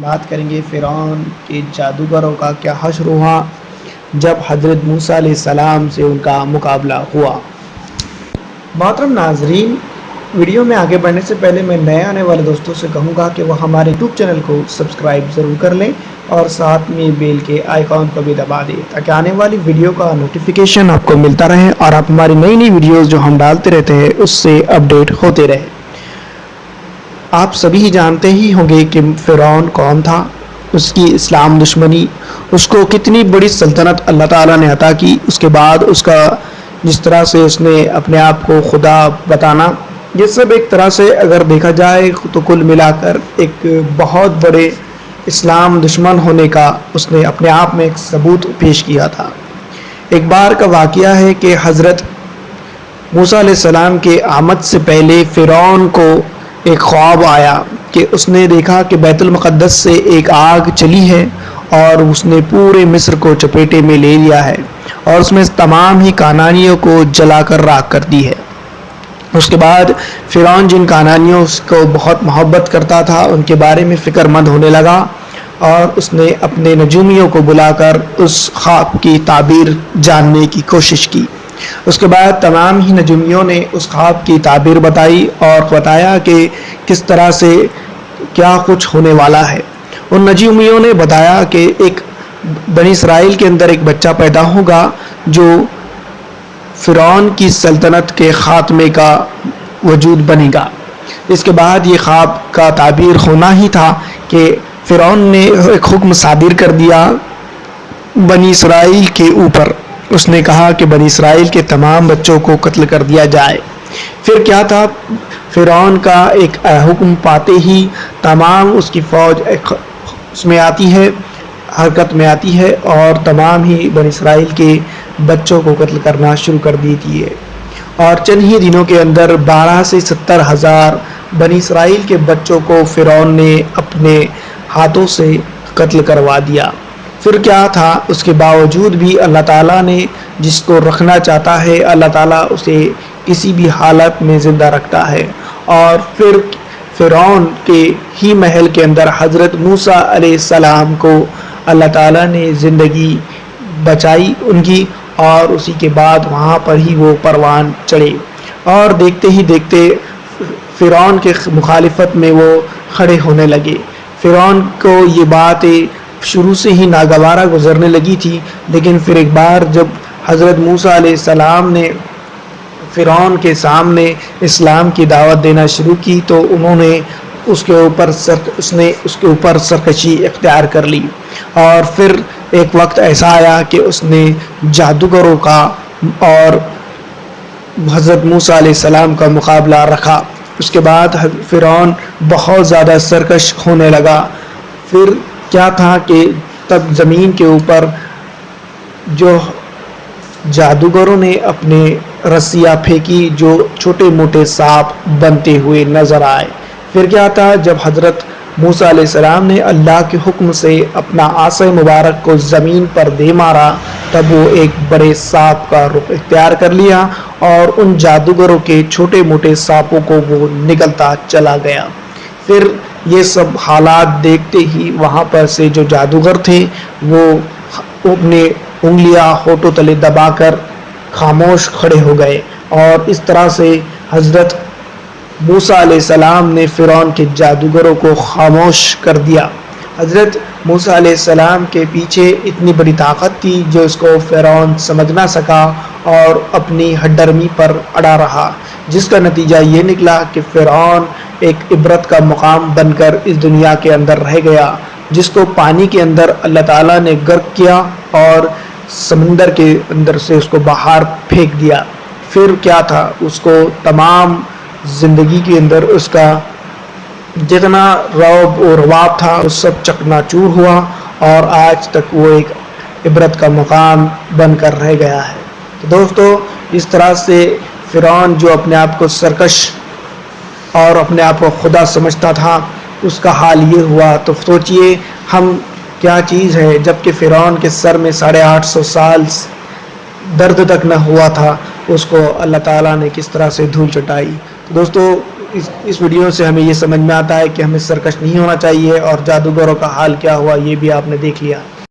بات کریں گے فرعون کے جادوگروں کا کیا حشر ہوا جب حضرت موسیٰ علیہ السلام سے ان کا مقابلہ ہوا۔ محترم ناظرین، ویڈیو میں آگے بڑھنے سے پہلے میں نئے آنے والے دوستوں سے کہوں گا کہ وہ ہمارے یوٹیوب چینل کو سبسکرائب ضرور کر لیں اور ساتھ میں بیل کے آئیکن کو بھی دبا دیں تاکہ آنے والی ویڈیو کا نوٹیفیکیشن آپ کو ملتا رہے اور آپ ہماری نئی ویڈیوز جو ہم ڈالتے رہتے ہیں اس سے اپڈیٹ ہوتے رہے۔ آپ سبھی جانتے ہی ہوں گے کہ فرعون کون تھا، اس کی اسلام دشمنی، اس کو کتنی بڑی سلطنت اللہ تعالیٰ نے عطا کی، اس کے بعد اس کا جس طرح سے اس نے اپنے آپ کو خدا بتانا، یہ سب ایک طرح سے اگر دیکھا جائے تو کل ملا کر ایک بہت بڑے اسلام دشمن ہونے کا اس نے اپنے آپ میں ایک ثبوت پیش کیا تھا۔ ایک بار کا واقعہ ہے کہ حضرت موسیٰ علیہ السلام کے آمد سے پہلے فرعون کو ایک خواب آیا کہ اس نے دیکھا کہ بیت المقدس سے ایک آگ چلی ہے اور اس نے پورے مصر کو چپیٹے میں لے لیا ہے اور اس میں تمام ہی کانانیوں کو جلا کر راکھ کر دی ہے۔ اس کے بعد فرعون جن کانانیوں کو بہت محبت کرتا تھا ان کے بارے میں فکر مند ہونے لگا اور اس نے اپنے نجومیوں کو بلا کر اس خواب کی تعبیر جاننے کی کوشش کی۔ اس کے بعد تمام ہی نجومیوں نے اس خواب کی تعبیر بتائی اور بتایا کہ کس طرح سے کیا کچھ ہونے والا ہے۔ ان نجومیوں نے بتایا کہ ایک بنی اسرائیل کے اندر ایک بچہ پیدا ہوگا جو فرعون کی سلطنت کے خاتمے کا وجود بنے گا۔ اس کے بعد یہ خواب کا تعبیر ہونا ہی تھا کہ فرعون نے ایک حکم صادر کر دیا بنی اسرائیل کے اوپر۔ اس نے کہا کہ بنی اسرائیل کے تمام بچوں کو قتل کر دیا جائے۔ پھر کیا تھا، فرعون کا ایک حکم پاتے ہی تمام اس کی فوج اس میں آتی ہے، حرکت میں آتی ہے اور تمام ہی بنی اسرائیل کے بچوں کو قتل کرنا شروع کر دیتی ہے اور چند ہی دنوں کے اندر 12 سے 70 ہزار بنی اسرائیل کے بچوں کو فرعون نے اپنے ہاتھوں سے قتل کروا دیا۔ پھر کیا تھا، اس کے باوجود بھی اللہ تعالیٰ نے جس کو رکھنا چاہتا ہے اللہ تعالیٰ اسے کسی بھی حالت میں زندہ رکھتا ہے۔ اور پھر فرعون کے ہی محل کے اندر حضرت موسیٰ علیہ السلام کو اللہ تعالیٰ نے زندگی بچائی ان کی، اور اسی کے بعد وہاں پر ہی وہ پروان چڑھے اور دیکھتے ہی دیکھتے فرعون کے مخالفت میں وہ کھڑے ہونے لگے۔ فرعون کو یہ بات شروع سے ہی ناگوارہ گزرنے لگی تھی، لیکن پھر ایک بار جب حضرت موسیٰ علیہ السلام نے فرعون کے سامنے اسلام کی دعوت دینا شروع کی تو انہوں نے اس کے اوپر سرکشی اختیار کر لی، اور پھر ایک وقت ایسا آیا کہ اس نے جادوگروں کا اور حضرت موسیٰ علیہ السلام کا مقابلہ رکھا۔ اس کے بعد فرعون بہت زیادہ سرکش ہونے لگا۔ پھر کیا تھا کہ تب زمین کے اوپر جو جادوگروں نے اپنے رسیاں پھینکی جو چھوٹے موٹے سانپ بنتے ہوئے نظر آئے۔ پھر کیا تھا، جب حضرت موسیٰ علیہ السلام نے اللہ کے حکم سے اپنا عصا مبارک کو زمین پر دے مارا تب وہ ایک بڑے سانپ کا رخ اختیار کر لیا اور ان جادوگروں کے چھوٹے موٹے سانپوں کو وہ نگلتا چلا گیا۔ پھر یہ سب حالات دیکھتے ہی وہاں پر سے جو جادوگر تھے وہ اپنے انگلیاں ہونٹوں تلے دبا کر خاموش کھڑے ہو گئے، اور اس طرح سے حضرت موسیٰ علیہ السلام نے فرعون کے جادوگروں کو خاموش کر دیا۔ حضرت موسیٰ علیہ السلام کے پیچھے اتنی بڑی طاقت تھی جو اس کو فرعون سمجھ نہ سکا اور اپنی ہڈرمی پر اڑا رہا، جس کا نتیجہ یہ نکلا کہ فرعون ایک عبرت کا مقام بن کر اس دنیا کے اندر رہ گیا، جس کو پانی کے اندر اللہ تعالیٰ نے غرق کیا اور سمندر کے اندر سے اس کو باہر پھینک دیا۔ پھر کیا تھا، اس کو تمام زندگی کے اندر اس کا جتنا رعب و رباب تھا وہ سب چکنا چور ہوا اور آج تک وہ ایک عبرت کا مقام بن کر رہ گیا ہے۔ تو دوستو، اس طرح سے فرعون جو اپنے آپ کو سرکش اور اپنے آپ کو خدا سمجھتا تھا اس کا حال یہ ہوا، تو سوچئے ہم کیا چیز ہے، جبکہ فرعون کے سر میں 850 سال درد تک نہ ہوا تھا، اس کو اللہ تعالیٰ نے کس طرح سے دھول چٹائی۔ تو دوستو، اس ویڈیو سے ہمیں یہ سمجھ میں آتا ہے کہ ہمیں سرکش نہیں ہونا چاہیے، اور جادوگروں کا حال کیا ہوا یہ بھی آپ نے دیکھ لیا۔